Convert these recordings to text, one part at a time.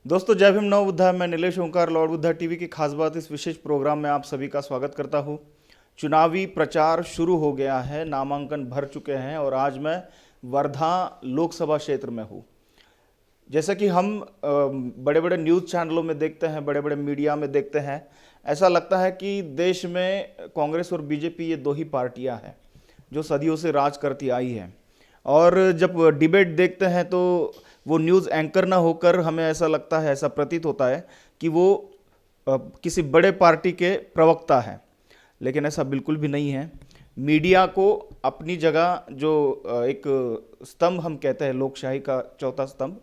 दोस्तों जय भीम नव बुद्धा। मैं नीलेश ओंकार लॉर्ड बुद्धा टीवी की खास बात इस विशेष प्रोग्राम में आप सभी का स्वागत करता हूं। चुनावी प्रचार शुरू हो गया है, नामांकन भर चुके हैं और आज मैं वर्धा लोकसभा क्षेत्र में हूं। जैसा कि हम बड़े बड़े न्यूज़ चैनलों में देखते हैं, बड़े बड़े मीडिया में देखते हैं, ऐसा लगता है कि देश में कांग्रेस और बीजेपी ये दो ही पार्टियां हैं जो सदियों से राज करती आई हैं। और जब डिबेट देखते हैं तो वो न्यूज़ एंकर ना होकर हमें ऐसा लगता है, ऐसा प्रतीत होता है कि वो किसी बड़े पार्टी के प्रवक्ता हैं, लेकिन ऐसा बिल्कुल भी नहीं है। मीडिया को अपनी जगह जो एक स्तंभ हम कहते हैं, लोकशाही का चौथा स्तंभ,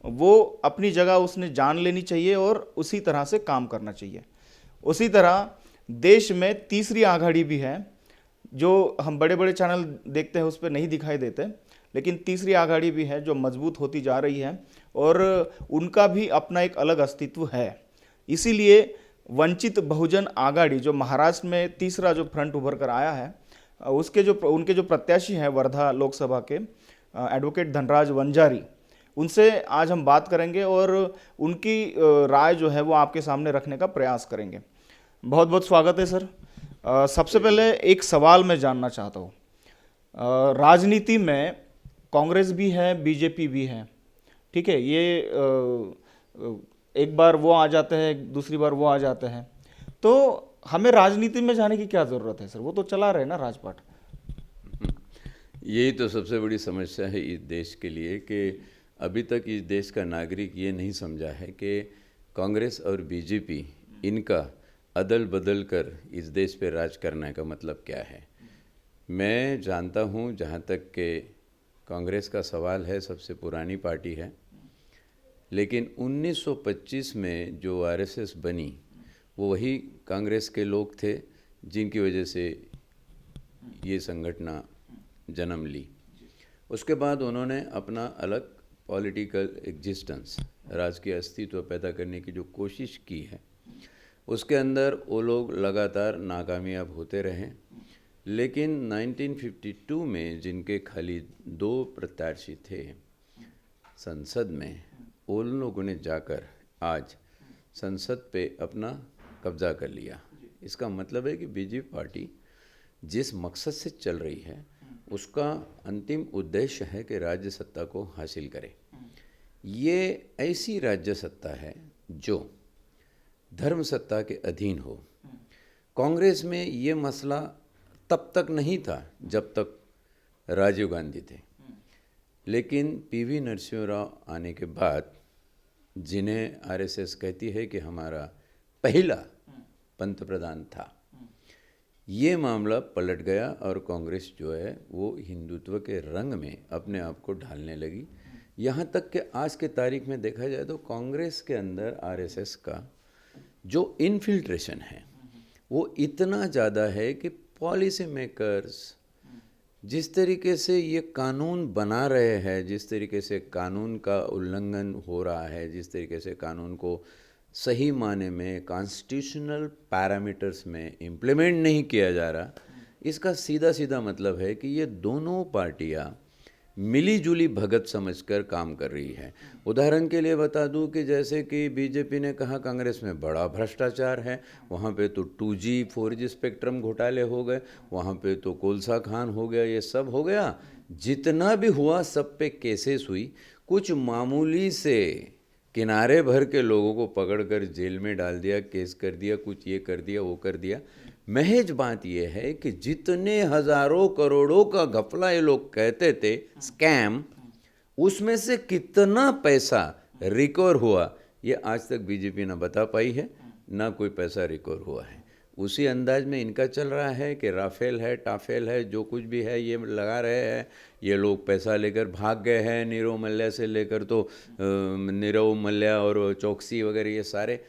वो अपनी जगह उसने जान लेनी चाहिए और उसी तरह से काम करना चाहिए। उसी तरह देश में तीसरी आघाड़ी भी है जो हम बड़े बड़े चैनल देखते हैं उस पर नहीं दिखाई देते, लेकिन तीसरी आघाड़ी भी है जो मजबूत होती जा रही है और उनका भी अपना एक अलग अस्तित्व है। इसीलिए वंचित बहुजन आघाड़ी जो महाराष्ट्र में तीसरा जो फ्रंट उभर कर आया है, उनके जो प्रत्याशी हैं वर्धा लोकसभा के एडवोकेट धनराज वंजारी, उनसे आज हम बात करेंगे और उनकी राय जो है वो आपके सामने रखने का प्रयास करेंगे। बहुत बहुत स्वागत है सर। सबसे पहले एक सवाल मैं जानना चाहता हूँ। राजनीति में कांग्रेस भी है, बीजेपी भी है, ठीक है। ये एक बार वो आ जाते हैं, दूसरी बार वो आ जाते हैं, तो हमें राजनीति में जाने की क्या ज़रूरत है सर? वो तो चला रहे ना राजपाट। यही तो सबसे बड़ी समस्या है इस देश के लिए कि अभी तक इस देश का नागरिक ये नहीं समझा है कि कांग्रेस और बीजेपी इनका अदल बदल कर इस देश पे राज करने का मतलब क्या है। मैं जानता हूँ, जहाँ तक कि कांग्रेस का सवाल है, सबसे पुरानी पार्टी है, लेकिन 1925 में जो आरएसएस बनी वो वही कांग्रेस के लोग थे जिनकी वजह से ये संगठन जन्म ली। उसके बाद उन्होंने अपना अलग पॉलिटिकल एग्जिस्टेंस, राजकीय अस्तित्व पैदा करने की जो कोशिश की है, उसके अंदर वो लोग लगातार नाकामयाब होते रहे। लेकिन 1952 में जिनके खाली 2 प्रत्याशी थे संसद में, उन लोगों ने जाकर आज संसद पे अपना कब्जा कर लिया। इसका मतलब है कि बीजेपी पार्टी जिस मकसद से चल रही है उसका अंतिम उद्देश्य है कि राज्य सत्ता को हासिल करे। ये ऐसी राज्य सत्ता है जो धर्म सत्ता के अधीन हो। कांग्रेस में ये मसला तब तक नहीं था जब तक राजीव गांधी थे, लेकिन पीवी नरसिम्हा राव आने के बाद, जिन्हें आरएसएस कहती है कि हमारा पहला पंतप्रधान था, ये मामला पलट गया और कांग्रेस जो है वो हिंदुत्व के रंग में अपने आप को ढालने लगी। यहाँ तक कि आज के तारीख में देखा जाए तो कांग्रेस के अंदर आरएसएस का जो इन्फिल्ट्रेशन है वो इतना ज़्यादा है कि पॉलिसी मेकर्स जिस तरीके से ये कानून बना रहे हैं, जिस तरीके से कानून का उल्लंघन हो रहा है, जिस तरीके से कानून को सही माने में कॉन्स्टिट्यूशनल पैरामीटर्स में इम्प्लीमेंट नहीं किया जा रहा, इसका सीधा सीधा मतलब है कि ये दोनों पार्टियां मिली जुली भगत समझकर काम कर रही है। उदाहरण के लिए बता दूं कि जैसे कि बीजेपी ने कहा कांग्रेस में बड़ा भ्रष्टाचार है, वहाँ पे तो 2G 4G स्पेक्ट्रम घोटाले हो गए, वहाँ पे तो कोलसा खान हो गया, ये सब हो गया। जितना भी हुआ सब पे केसेस हुई। कुछ मामूली से किनारे भर के लोगों को पकड़कर जेल में डाल दिया, केस कर दिया, कुछ ये कर दिया, वो कर दिया। महज बात यह है कि जितने हजारों करोड़ों का घपला ये लोग कहते थे स्कैम, उसमें से कितना पैसा रिकवर हुआ ये आज तक बीजेपी ना बता पाई है, ना कोई पैसा रिकवर हुआ है। उसी अंदाज में इनका चल रहा है कि राफेल है, टाफेल है, जो कुछ भी है ये लगा रहे हैं। ये लोग पैसा लेकर भाग गए हैं, नीरव मल्ल्या से लेकर तो नीरव मल्ल्या और चौकसी वगैरह ये सारे।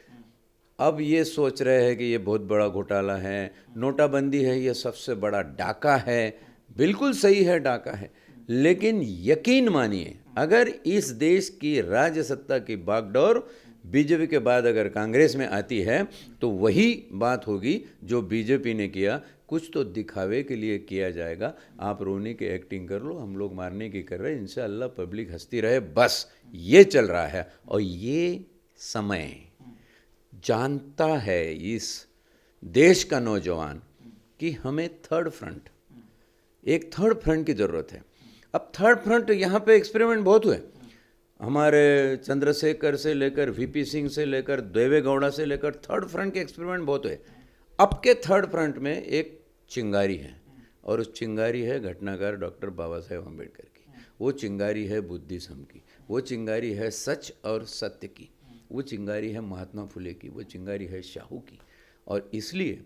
अब ये सोच रहे हैं कि ये बहुत बड़ा घोटाला है, नोटाबंदी है, ये सबसे बड़ा डाका है। बिल्कुल सही है, डाका है, लेकिन यकीन मानिए अगर इस देश की राज्य सत्ता की बागडोर बीजेपी के बाद अगर कांग्रेस में आती है तो वही बात होगी जो बीजेपी ने किया। कुछ तो दिखावे के लिए किया जाएगा, आप रोने की एक्टिंग कर लो, हम लोग मारने की कर रहे हैं, इंशाअल्लाह पब्लिक हंसती रहे, बस ये चल रहा है। और ये समय जानता है इस देश का नौजवान कि हमें एक थर्ड फ्रंट की ज़रूरत है। अब थर्ड फ्रंट यहाँ पे एक्सपेरिमेंट बहुत हुए, हमारे चंद्रशेखर से लेकर वीपी सिंह से लेकर देवे गौड़ा से लेकर थर्ड फ्रंट के एक्सपेरिमेंट बहुत हुए। अब के थर्ड फ्रंट में एक चिंगारी है, और उस चिंगारी है घटनाकार डॉक्टर बाबा साहेब अम्बेडकर की, वो चिंगारी है बुद्धिज्म की, वो चिंगारी है सच और सत्य की, वो चिंगारी है महात्मा फुले की, वो चिंगारी है शाहू की। और इसलिए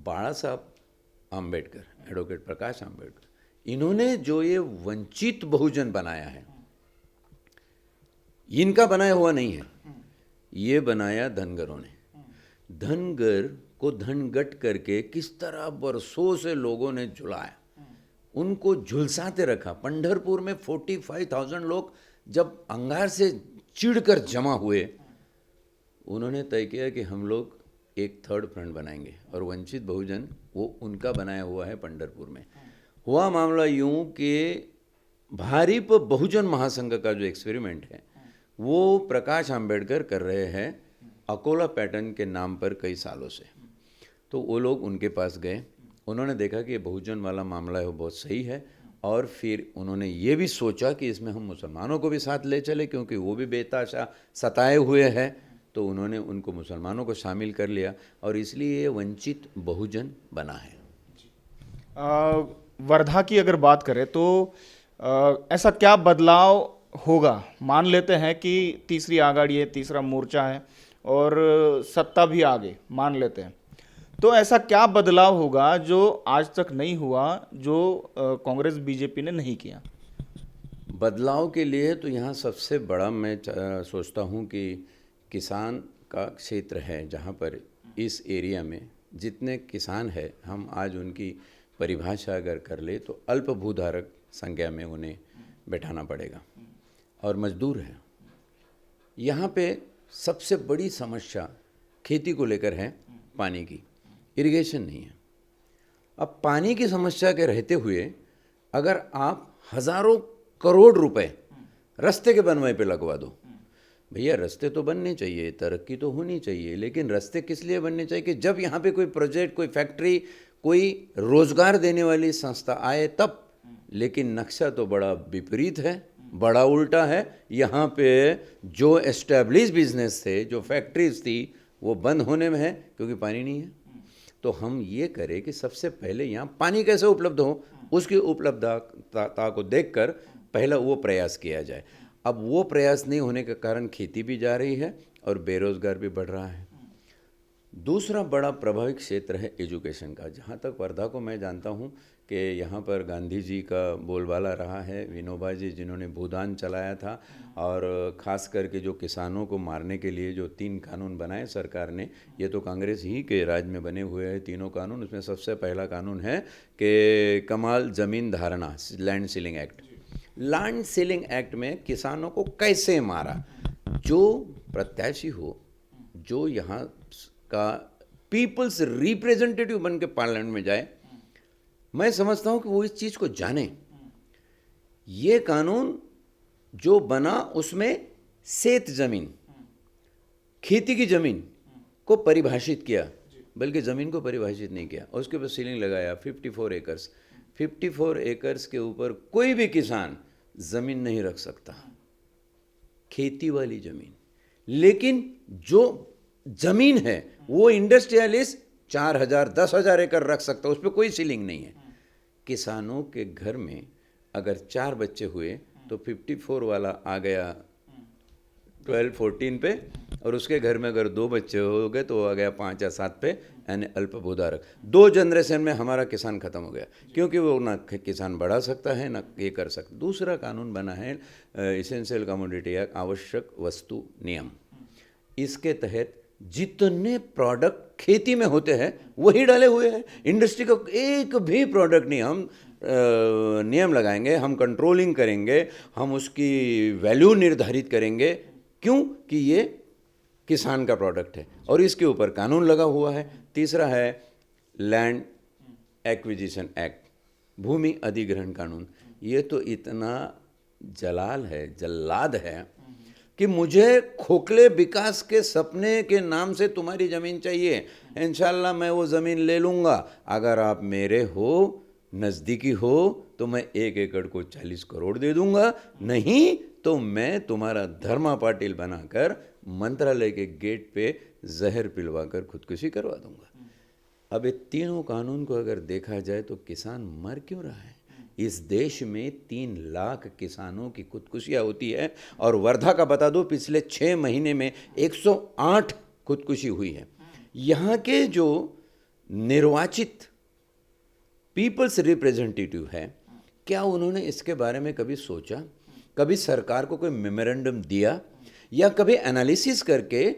बाला साहब आम्बेडकर, एडवोकेट प्रकाश आम्बेडकर, इन्होंने जो ये वंचित बहुजन बनाया है, इनका बनाया हुआ नहीं है, ये बनाया धनगरों ने। धनगर को धनगट करके किस तरह बरसों से लोगों ने झुलाया, उनको झुलसाते रखा। पंढरपुर में 45,000 लोग जब अंगार से चिढ़कर जमा हुए, उन्होंने तय किया कि हम लोग एक थर्ड फ्रंट बनाएंगे, और वंचित बहुजन वो उनका बनाया हुआ है। पंढरपुर में हुआ मामला यूं कि भारीप बहुजन महासंघ का जो एक्सपेरिमेंट है वो प्रकाश आम्बेडकर कर रहे हैं अकोला पैटर्न के नाम पर कई सालों से। तो वो लोग उनके पास गए, उन्होंने देखा कि ये बहुजन वाला मामला है वो बहुत सही है, और फिर उन्होंने ये भी सोचा कि इसमें हम मुसलमानों को भी साथ ले चले, क्योंकि वो भी बेताशा सताए हुए हैं। तो उन्होंने उनको मुसलमानों को शामिल कर लिया, और इसलिए ये वंचित बहुजन बना है। वर्धा की अगर बात करें तो ऐसा क्या बदलाव होगा? मान लेते हैं कि तीसरी आघाड़ी है, तीसरा मोर्चा है और सत्ता भी आगे मान लेते हैं, तो ऐसा क्या बदलाव होगा जो आज तक नहीं हुआ, जो कांग्रेस बीजेपी ने नहीं किया? बदलाव के लिए तो यहाँ सबसे बड़ा मैं सोचता हूँ कि किसान का क्षेत्र है, जहाँ पर इस एरिया में जितने किसान हैं, हम आज उनकी परिभाषा अगर कर ले तो अल्प भूधारक संज्ञा में उन्हें बैठाना पड़ेगा, और मजदूर हैं। यहाँ पे सबसे बड़ी समस्या खेती को लेकर है, पानी की, इरिगेशन नहीं है। अब पानी की समस्या के रहते हुए अगर आप हज़ारों करोड़ रुपए रास्ते के बनवाई पे लगवा दो, भैया रास्ते तो बनने चाहिए, तरक्की तो होनी चाहिए, लेकिन रास्ते किस लिए बनने चाहिए कि जब यहाँ पे कोई प्रोजेक्ट, कोई फैक्ट्री, कोई रोजगार देने वाली संस्था आए तब। लेकिन नक्शा तो बड़ा विपरीत है, बड़ा उल्टा है। यहाँ पे जो एस्टैब्लिश बिजनेस थे, जो फैक्ट्रीज थी, वो बंद होने में है क्योंकि पानी नहीं है। तो हम ये करें कि सबसे पहले यहाँ पानी कैसे उपलब्ध हो, उसकी उपलब्धता को देखकर पहला वो प्रयास किया जाए। अब वो प्रयास नहीं होने के कारण खेती भी जा रही है और बेरोजगार भी बढ़ रहा है। दूसरा बड़ा प्रभावित क्षेत्र है एजुकेशन का। जहाँ तक वर्धा को मैं जानता हूँ कि यहाँ पर गांधी जी का बोलबाला रहा है, विनोबा जी जिन्होंने भूदान चलाया था, और ख़ास करके जो किसानों को मारने के लिए जो 3 कानून बनाए सरकार ने, ये तो कांग्रेस ही के राज में बने हुए हैं तीनों कानून। उसमें सबसे पहला कानून है कि कमाल ज़मीन धारणा, land ceiling act. Land ceiling act में किसानों को कैसे मारा? जो प्रत्याशी हो, जो यहाँ का पीपल्स रिप्रेजेंटेटिव बन के पार्लियामेंट में जाए, मैं समझता हूँ कि वो इस चीज़ को जाने। ये कानून जो बना उसमें सेत जमीन, खेती की ज़मीन को परिभाषित किया, बल्कि ज़मीन को परिभाषित नहीं किया, और उसके ऊपर सीलिंग लगाया 54 एकर्स। 54 एकर्स के ऊपर कोई भी किसान ज़मीन नहीं रख सकता, खेती वाली ज़मीन। लेकिन जो ज़मीन है वो इंडस्ट्रियलिस्ट 4,000 10,000 एकड़ रख सकता है, उस पर कोई सीलिंग नहीं है। किसानों के घर में अगर 4 बच्चे हुए तो 54 वाला आ गया 12-14 पे, और उसके घर में अगर 2 बच्चे हो गए तो वो आ गया 5 या 7 पे, यानी अल्प भूधारक। 2 जनरेशन में हमारा किसान खत्म हो गया, क्योंकि वो ना किसान बढ़ा सकता है ना ये कर सकता। दूसरा कानून बना है इसेंशियल कमोडिटी एक्ट, आवश्यक वस्तु नियम। इसके तहत जितने प्रोडक्ट खेती में होते हैं वही डाले हुए हैं, इंडस्ट्री का एक भी प्रोडक्ट नहीं। हम नियम लगाएंगे, हम कंट्रोलिंग करेंगे, हम उसकी वैल्यू निर्धारित करेंगे, क्यों कि ये किसान का प्रोडक्ट है, और इसके ऊपर कानून लगा हुआ है। तीसरा है लैंड एक्विजिशन एक्ट, भूमि अधिग्रहण कानून। ये तो इतना जलाल है, जल्लाद है कि मुझे खोखले विकास के सपने के नाम से तुम्हारी ज़मीन चाहिए, इंशाल्लाह मैं वो ज़मीन ले लूँगा, अगर आप मेरे हो, नज़दीकी हो, तो मैं 1 एकड़ को 40 करोड़ दे दूँगा, नहीं तो मैं तुम्हारा धर्मा पाटिल बनाकर मंत्रालय के गेट पे जहर पिलवाकर खुदकुशी करवा दूँगा। अब ये तीनों कानून को अगर देखा जाए तो किसान मर क्यों रहा है? इस देश में 3 लाख किसानों की खुदकुशियाँ होती है, और वर्धा का बता दो पिछले 6 महीने में 108 खुदकुशी हुई है। यहाँ के जो निर्वाचित पीपल्स रिप्रेजेंटेटिव है, क्या उन्होंने इसके बारे में कभी सोचा? कभी सरकार को कोई मेमोरेंडम दिया, या कभी एनालिसिस करके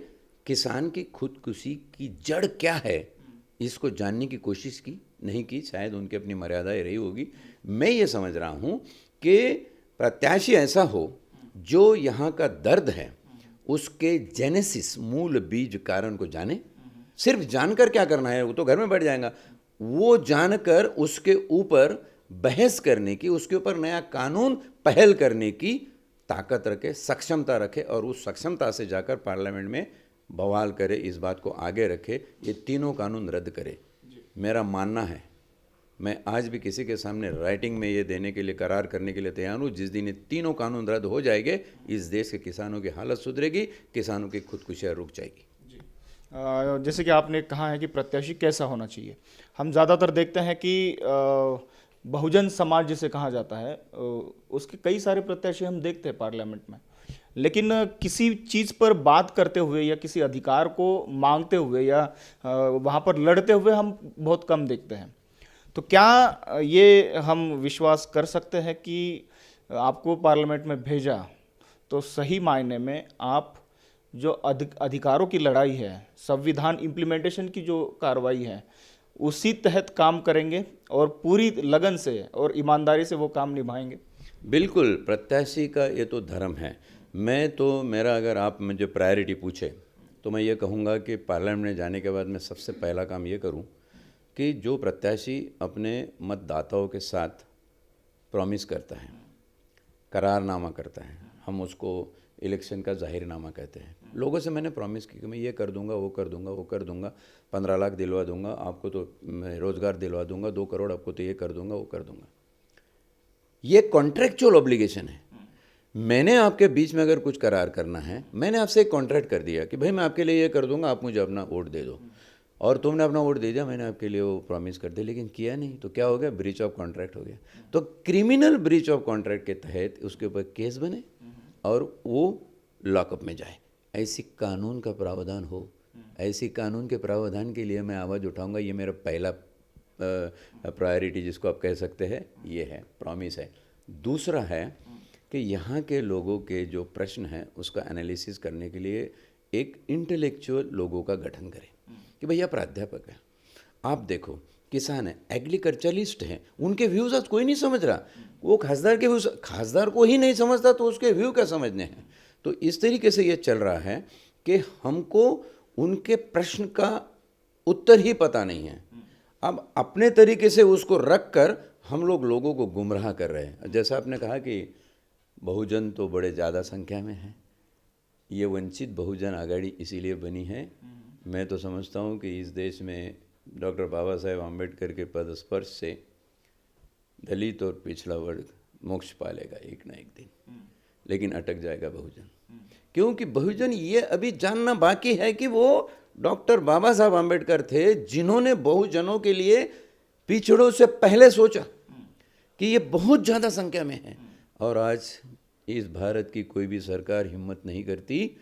किसान की खुदकुशी की जड़ क्या है इसको जानने की कोशिश की? नहीं की, शायद उनकी अपनी मर्यादाएं रही होगी। मैं ये समझ रहा हूँ कि प्रत्याशी ऐसा हो जो यहाँ का दर्द है उसके जेनेसिस, मूल बीज कारण को जाने। सिर्फ जानकर क्या करना है, वो तो घर में बैठ जाएगा, वो जानकर उसके ऊपर बहस करने की, उसके ऊपर नया कानून पहल करने की ताकत रखे, सक्षमता रखे, और उस सक्षमता से जाकर पार्लियामेंट में बवाल करे, इस बात को आगे रखे, ये तीनों कानून रद्द करे। मेरा मानना है, मैं आज भी किसी के सामने राइटिंग में ये देने के लिए, करार करने के लिए तैयार हूँ, जिस दिन ये तीनों कानून रद्द हो जाएंगे, इस देश के किसानों की हालत सुधरेगी, किसानों की खुदकुशियाँ रुक जाएगी। जैसे कि आपने कहा है कि प्रत्याशी कैसा होना चाहिए, हम ज़्यादातर देखते हैं कि बहुजन समाज जिसे कहा जाता है, उसके कई सारे प्रत्याशी हम देखते हैं पार्लियामेंट में, लेकिन किसी चीज़ पर बात करते हुए या किसी अधिकार को मांगते हुए या वहाँ पर लड़ते हुए हम बहुत कम देखते हैं। तो क्या ये हम विश्वास कर सकते हैं कि आपको पार्लियामेंट में भेजा तो सही मायने में आप जो अधिकारों की लड़ाई है, संविधान इम्प्लीमेंटेशन की जो कार्रवाई है, उसी तहत काम करेंगे और पूरी लगन से और ईमानदारी से वो काम निभाएंगे? बिल्कुल, प्रत्याशी का ये तो धर्म है। मेरा अगर आप मुझे प्रायोरिटी पूछे तो मैं ये कहूँगा कि पार्लियामेंट में जाने के बाद मैं सबसे पहला काम ये करूँ कि जो प्रत्याशी अपने मतदाताओं के साथ प्रॉमिस करता है, करारनामा करता है, हम उसको इलेक्शन का जाहिरनामा कहते हैं। लोगों से मैंने प्रॉमिस की कि मैं ये कर दूंगा, वो कर दूंगा, वो कर दूंगा, 15 लाख दिलवा दूंगा आपको, तो मैं रोज़गार दिलवा दूंगा, 2 करोड़ आपको, तो ये कर दूंगा, वो कर दूंगा। ये कॉन्ट्रेक्चुअल ऑब्लिगेशन है। मैंने आपके बीच में अगर कुछ करार करना है, मैंने आपसे एक कॉन्ट्रैक्ट कर दिया कि भाई मैं आपके लिए ये कर दूंगा, आप मुझे अपना वोट दे दो, और तुमने अपना वोट दे दिया, मैंने आपके लिए वो प्रॉमिस कर दिया, लेकिन किया नहीं, तो क्या हो गया? ब्रीच ऑफ कॉन्ट्रैक्ट हो गया। तो क्रिमिनल ब्रीच ऑफ कॉन्ट्रैक्ट के तहत उसके ऊपर केस बने और वो लॉकअप में जाए। ऐसी कानून का प्रावधान हो, ऐसी कानून के प्रावधान के लिए मैं आवाज़ उठाऊंगा। ये मेरा पहला प्रायोरिटी जिसको आप कह सकते हैं, ये है, प्रॉमिस है। दूसरा है कि यहाँ के लोगों के जो प्रश्न हैं उसका एनालिसिस करने के लिए एक इंटेलेक्चुअल लोगों का गठन करें कि भैया प्राध्यापक है, आप देखो, किसान है, एग्रीकल्चरलिस्ट हैं, उनके व्यूज़ आज कोई नहीं समझ रहा। वो खासदार के व्यूज़, खासदार को ही नहीं समझता तो उसके व्यू क्या समझने हैं? तो इस तरीके से ये चल रहा है कि हमको उनके प्रश्न का उत्तर ही पता नहीं है। अब अपने तरीके से उसको रख कर हम लोग लोगों को गुमराह कर रहे हैं। जैसा आपने कहा कि बहुजन तो बड़े ज़्यादा संख्या में है, ये वंचित बहुजन आघाड़ी इसीलिए बनी है। मैं तो समझता हूँ कि इस देश में डॉक्टर बाबा साहेब आम्बेडकर के पदस्पर्श से दलित और पिछड़ा वर्ग मोक्ष पालेगा एक ना एक दिन, लेकिन अटक जाएगा बहुजन, क्योंकि बहुजन ये अभी जानना बाकी है कि वो डॉक्टर बाबा साहब आम्बेडकर थे जिन्होंने बहुजनों के लिए पिछड़ों से पहले सोचा कि ये बहुत ज़्यादा संख्या में है। और आज इस भारत की कोई भी सरकार हिम्मत नहीं करती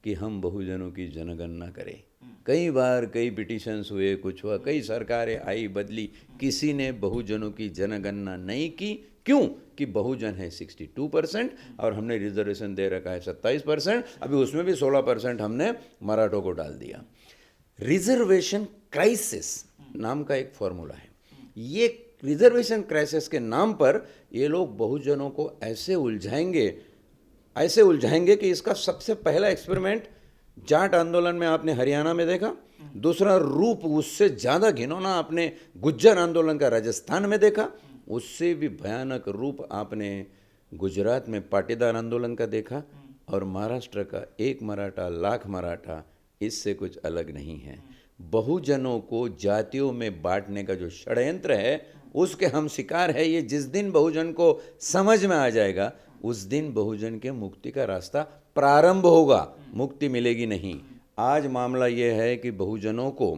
कि हम बहुजनों की जनगणना करें। कई बार कई पिटिशन्स हुए, कुछ हुआ, कई सरकारें आई बदली, किसी ने बहुजनों की जनगणना नहीं की। क्यों? कि बहुजन है 62% और हमने रिजर्वेशन दे रखा है 27%, अभी उसमें भी 16% हमने मराठों को डाल दिया। रिजर्वेशन क्राइसिस नाम का एक फॉर्मूला है। ये रिजर्वेशन क्राइसिस के नाम पर ये लोग बहुजनों को ऐसे उलझाएंगे कि इसका सबसे पहला एक्सपेरिमेंट जाट आंदोलन में आपने हरियाणा में देखा, दूसरा रूप उससे ज़्यादा घिनौना आपने गुज्जर आंदोलन का राजस्थान में देखा, उससे भी भयानक रूप आपने गुजरात में पाटीदार आंदोलन का देखा, और महाराष्ट्र का एक मराठा लाख मराठा इससे कुछ अलग नहीं है। बहुजनों को जातियों में बांटने का जो षड्यंत्र है उसके हम शिकार है। ये जिस दिन बहुजन को समझ में आ जाएगा उस दिन बहुजन के मुक्ति का रास्ता प्रारंभ होगा, मुक्ति मिलेगी नहीं। आज मामला ये है कि बहुजनों को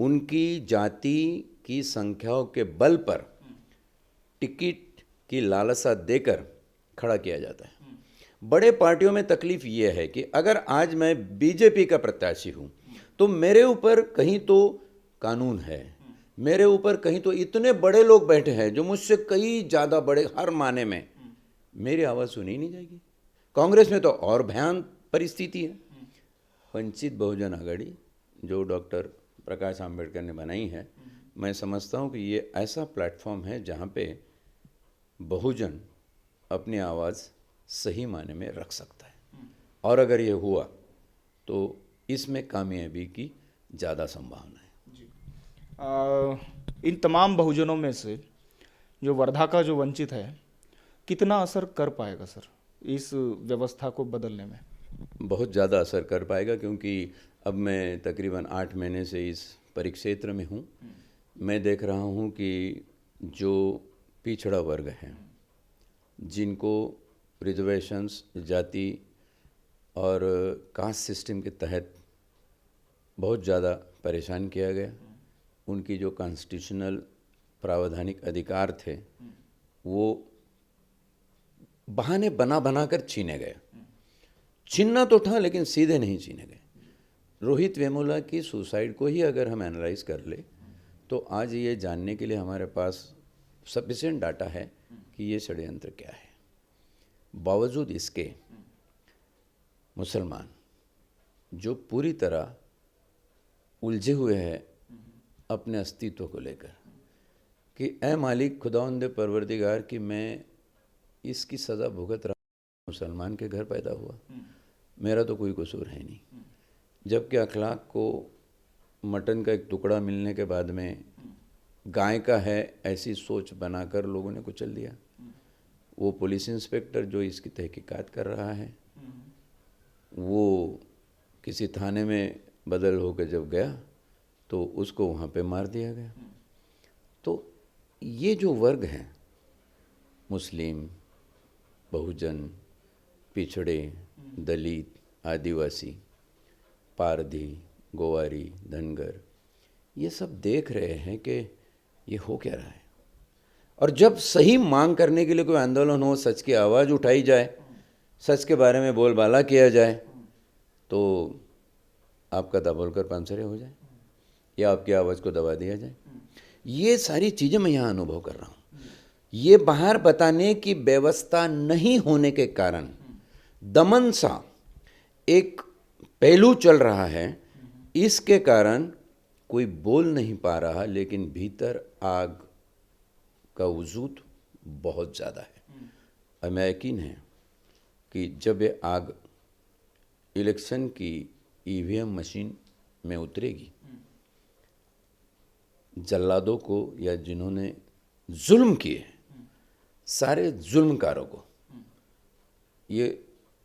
उनकी जाति की संख्याओं के बल पर टिकट की लालसा देकर खड़ा किया जाता है। बड़े पार्टियों में तकलीफ ये है कि अगर आज मैं बीजेपी का प्रत्याशी हूँ तो मेरे ऊपर कहीं तो कानून है, मेरे ऊपर कहीं तो इतने बड़े लोग बैठे हैं जो मुझसे कई ज़्यादा बड़े, हर माने में मेरी आवाज़ सुनी नहीं जाएगी। कांग्रेस में तो और भयान परिस्थिति है। वंचित बहुजन आघाड़ी जो डॉक्टर प्रकाश आंबेडकर ने बनाई है, मैं समझता हूँ कि ये ऐसा प्लेटफॉर्म है जहाँ पे बहुजन अपनी आवाज़ सही माने में रख सकता है। और अगर ये हुआ तो इसमें कामयाबी की ज़्यादा संभावना है। इन तमाम बहुजनों में से जो वर्धा का जो वंचित है, कितना असर कर पाएगा सर इस व्यवस्था को बदलने में? बहुत ज़्यादा असर कर पाएगा, क्योंकि अब मैं तकरीबन 8 महीने से इस परिक्षेत्र में हूँ। मैं देख रहा हूँ कि जो पिछड़ा वर्ग है, जिनको रिजर्वेशंस, जाति और कास्ट सिस्टम के तहत बहुत ज़्यादा परेशान किया गया, उनकी जो कॉन्स्टिट्यूशनल प्रावधानिक अधिकार थे वो बहाने बना कर छीने गए। छीनना तो था लेकिन सीधे नहीं छीने गए। रोहित वेमुला की सुसाइड को ही अगर हम एनालाइज कर ले तो आज ये जानने के लिए हमारे पास सफिशिएंट डाटा है कि ये षड्यंत्र क्या है। बावजूद इसके मुसलमान जो पूरी तरह उलझे हुए हैं अपने अस्तित्व को लेकर कि ए मालिक खुदावंद परवरदिगार कि मैं इसकी सज़ा भुगत रहा, मुसलमान के घर पैदा हुआ, मेरा तो कोई कसूर है नहीं। जबकि अखलाक को मटन का एक टुकड़ा मिलने के बाद में गाय का है ऐसी सोच बनाकर लोगों ने कुचल दिया। वो पुलिस इंस्पेक्टर जो इसकी तहकीकात कर रहा है वो किसी थाने में बदल होकर जब गया तो उसको वहाँ पे मार दिया गया। तो ये जो वर्ग है, मुस्लिम, बहुजन, पिछड़े, दलित, आदिवासी, पारधी, गोवारी, धनगर, ये सब देख रहे हैं कि ये हो क्या रहा है। और जब सही मांग करने के लिए कोई आंदोलन हो, सच की आवाज़ उठाई जाए, सच के बारे में बोलबाला किया जाए, तो आपका दाभोलकर पानसरे हो जाए या आपकी आवाज़ को दबा दिया जाए। ये सारी चीज़ें मैं यहाँ अनुभव कर रहा हूँ। ये बाहर बताने की व्यवस्था नहीं होने के कारण दमन सा एक पहलू चल रहा है। इसके कारण कोई बोल नहीं पा रहा, लेकिन भीतर आग का वजूद बहुत ज़्यादा है। हमें यकीन है कि जब ये आग इलेक्शन की ईवीएम मशीन में उतरेगी, जल्लादों को या जिन्होंने जुल्म किए, सारे जुल्मकारों को ये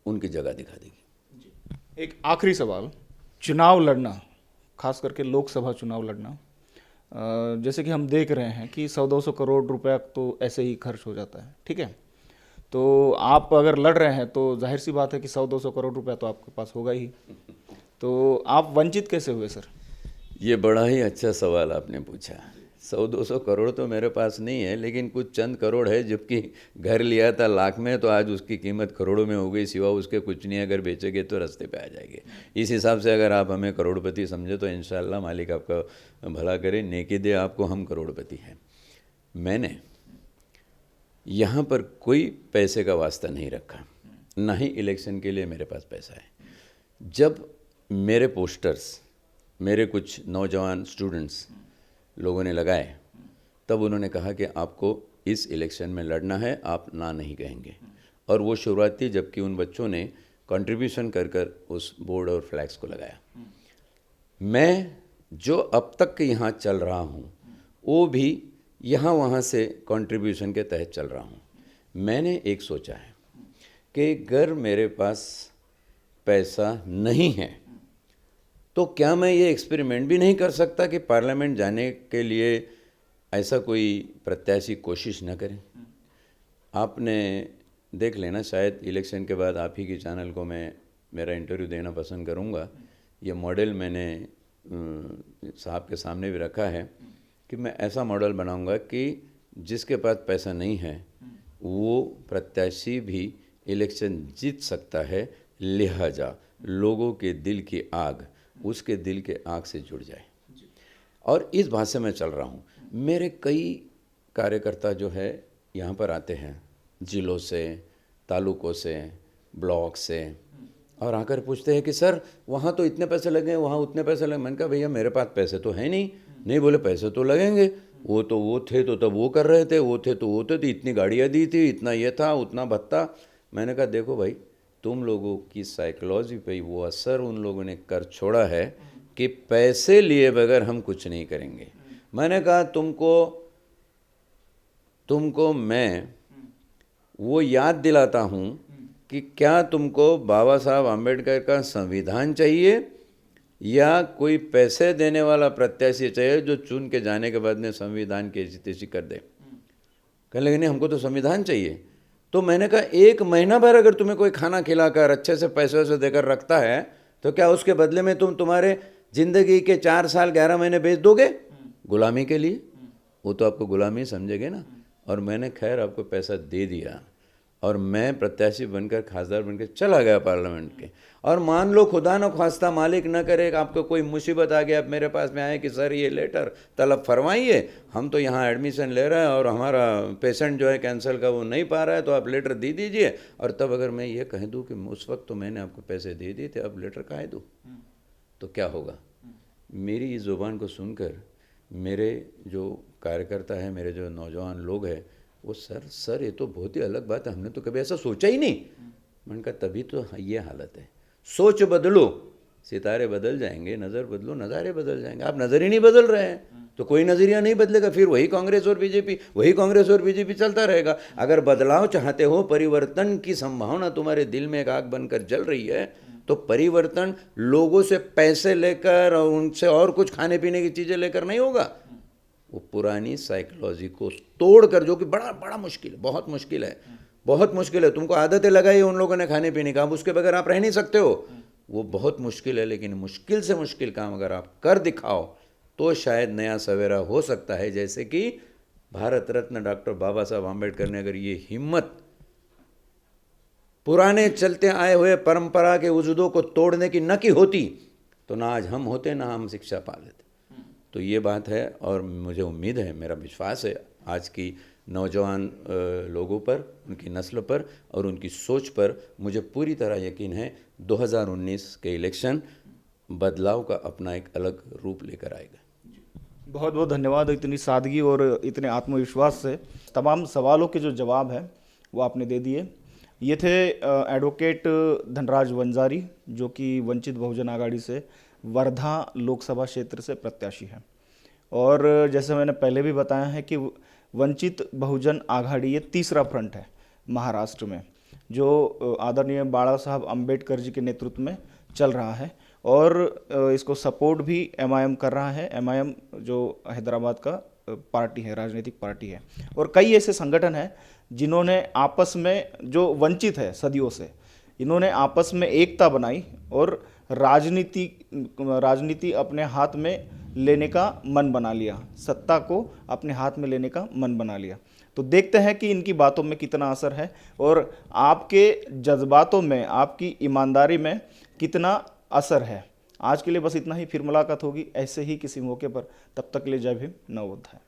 उनकी जगह दिखा देगी। एक आखिरी सवाल, चुनाव लड़ना, खास करके लोकसभा चुनाव लड़ना, जैसे कि हम देख रहे हैं कि 100-200 करोड़ रुपया तो ऐसे ही खर्च हो जाता है, ठीक है। तो आप अगर लड़ रहे हैं तो जाहिर सी बात है कि 100-200 करोड़ रुपया तो आपके पास होगा ही। तो आप वंचित कैसे हुए सर? ये बड़ा ही अच्छा सवाल आपने पूछा। 100-200 करोड़ तो मेरे पास नहीं है, लेकिन कुछ चंद करोड़ है। जबकि घर लिया था लाख में तो आज उसकी कीमत करोड़ों में हो गई। सिवा उसके कुछ नहीं, अगर बेचेंगे तो रास्ते पे आ जाएंगे। इस हिसाब से अगर आप हमें करोड़पति समझे तो इंशाल्लाह मालिक आपका भला करे, नेकी दे आपको, हम करोड़पति हैं। मैंने यहाँ पर कोई पैसे का वास्ता नहीं रखा, ना ही इलेक्शन के लिए मेरे पास पैसा है। जब मेरे पोस्टर्स मेरे कुछ नौजवान स्टूडेंट्स लोगों ने लगाए, तब उन्होंने कहा कि आपको इस इलेक्शन में लड़ना है, आप ना नहीं कहेंगे। और वो शुरुआत थी जबकि उन बच्चों ने कंट्रीब्यूशन कर कर उस बोर्ड और फ्लैग्स को लगाया। मैं जो अब तक यहाँ चल रहा हूँ वो भी यहाँ वहाँ से कंट्रीब्यूशन के तहत चल रहा हूँ। मैंने एक सोचा है कि अगर मेरे पास पैसा नहीं है, तो क्या मैं ये एक्सपेरिमेंट भी नहीं कर सकता कि पार्लियामेंट जाने के लिए ऐसा कोई प्रत्याशी कोशिश न करें? आपने देख लेना, शायद इलेक्शन के बाद आप ही की चैनल को मैं मेरा इंटरव्यू देना पसंद करूंगा। ये मॉडल मैंने साहब के सामने भी रखा है कि मैं ऐसा मॉडल बनाऊंगा कि जिसके पास पैसा नहीं है वो प्रत्याशी भी इलेक्शन जीत सकता है, लिहाजा लोगों के दिल की आग उसके दिल के आग से जुड़ जाए। और इस बात से मैं चल रहा हूँ। मेरे कई कार्यकर्ता जो है यहाँ पर आते हैं जिलों से, तालुकों से, ब्लॉक से, और आकर पूछते हैं कि सर वहाँ तो इतने पैसे लगे, वहाँ उतने पैसे लगे। मैंने कहा भैया मेरे पास पैसे तो है नहीं। नहीं बोले पैसे तो लगेंगे, वो थे तो तब वो कर रहे थे, वो थे तो इतनी गाड़ियाँ दी थी, इतना ये था, उतना भत्ता। मैंने कहा देखो भाई, तुम लोगों की साइकोलॉजी पे वो असर उन लोगों ने कर छोड़ा है कि पैसे लिए बगैर हम कुछ नहीं करेंगे। मैंने कहा तुमको मैं वो याद दिलाता हूँ कि क्या तुमको बाबा साहब आम्बेडकर का संविधान चाहिए या कोई पैसे देने वाला प्रत्याशी चाहिए जो चुन के जाने के बाद में संविधान की ऐसी कर दे? कहने लगे नहीं, हमको तो संविधान चाहिए। तो मैंने कहा एक महीना भर अगर तुम्हें कोई खाना खिलाकर अच्छे से पैसे वैसे देकर रखता है तो क्या उसके बदले में तुम तुम्हारे जिंदगी के 4 साल 11 महीने बेच दोगे गुलामी के लिए? वो तो आपको गुलामी समझेंगे ना। और मैंने खैर आपको पैसा दे दिया और मैं प्रत्याशी बनकर, खासदार बनकर चला गया पार्लियामेंट के। और मान लो खुदा न ख्वास्ता, मालिक न करे, आपको कोई मुसीबत आ गया, आप मेरे पास में आए कि सर ये लेटर तलब फरमाइए, हम तो यहाँ एडमिशन ले रहे हैं और हमारा पेशेंट जो है कैंसर का वो नहीं पा रहा है, तो आप लेटर दे दीजिए। और तब अगर मैं ये कह दूँ कि उस वक्त तो मैंने आपको पैसे दे दिए थे, अब लेटर काहे दूँ, तो क्या होगा? मेरी इस ज़ुबान को सुनकर मेरे जो कार्यकर्ता है, मेरे जो नौजवान लोग हैं, वो सर ये तो बहुत ही अलग बात है, हमने तो कभी ऐसा सोचा ही नहीं। मैंने कहा तभी तो ये हालत है। सोच बदलो, सितारे बदल जाएंगे, नज़र बदलो, नज़ारे बदल जाएंगे। आप नज़र ही नहीं बदल रहे हैं तो कोई नज़रिया नहीं बदलेगा, फिर वही कांग्रेस और बीजेपी चलता रहेगा। अगर बदलाव चाहते हो, परिवर्तन की संभावना तुम्हारे दिल में एक आग बनकर जल रही है, तो परिवर्तन लोगों से पैसे लेकर और उनसे और कुछ खाने पीने की चीज़ें लेकर नहीं होगा। वो पुरानी साइकोलॉजी को तोड़कर, जो कि बड़ा मुश्किल है, बहुत मुश्किल है। तुमको आदतें लगाई उन लोगों ने खाने पीने का, अब उसके बगैर आप रह नहीं सकते हो, वो बहुत मुश्किल है। लेकिन मुश्किल से मुश्किल काम अगर आप कर दिखाओ तो शायद नया सवेरा हो सकता है। जैसे कि भारत रत्न डॉक्टर बाबा साहब आम्बेडकर ने अगर ये हिम्मत पुराने चलते आए हुए परंपरा के वजूदों को तोड़ने की न की होती तो ना आज हम होते, ना हम शिक्षा पा लेते। तो ये बात है और मुझे उम्मीद है, मेरा विश्वास है आज की नौजवान लोगों पर, उनकी नस्ल पर और उनकी सोच पर मुझे पूरी तरह यकीन है 2019 के इलेक्शन बदलाव का अपना एक अलग रूप लेकर आएगा। बहुत बहुत धन्यवाद। इतनी सादगी और इतने आत्मविश्वास से तमाम सवालों के जो जवाब हैं वो आपने दे दिए। ये थे एडवोकेट धनराज वंजारी, जो कि वंचित बहुजन आघाड़ी से वर्धा लोकसभा क्षेत्र से प्रत्याशी हैं। और जैसे मैंने पहले भी बताया है कि वंचित बहुजन आघाड़ी ये तीसरा फ्रंट है महाराष्ट्र में, जो आदरणीय बाला साहब अम्बेडकर जी के नेतृत्व में चल रहा है। और इसको सपोर्ट भी एमआईएम कर रहा है। एमआईएम जो हैदराबाद का पार्टी है, राजनीतिक पार्टी है। और कई ऐसे संगठन हैं जिन्होंने आपस में, जो वंचित है सदियों से, इन्होंने आपस में एकता बनाई और राजनीति अपने हाथ में लेने का मन बना लिया, सत्ता को अपने हाथ में लेने का मन बना लिया। तो देखते हैं कि इनकी बातों में कितना असर है और आपके जज्बातों में, आपकी ईमानदारी में कितना असर है। आज के लिए बस इतना ही, फिर मुलाकात होगी ऐसे ही किसी मौके पर। तब तक के लिए जय भीम, नमो बुद्धाय।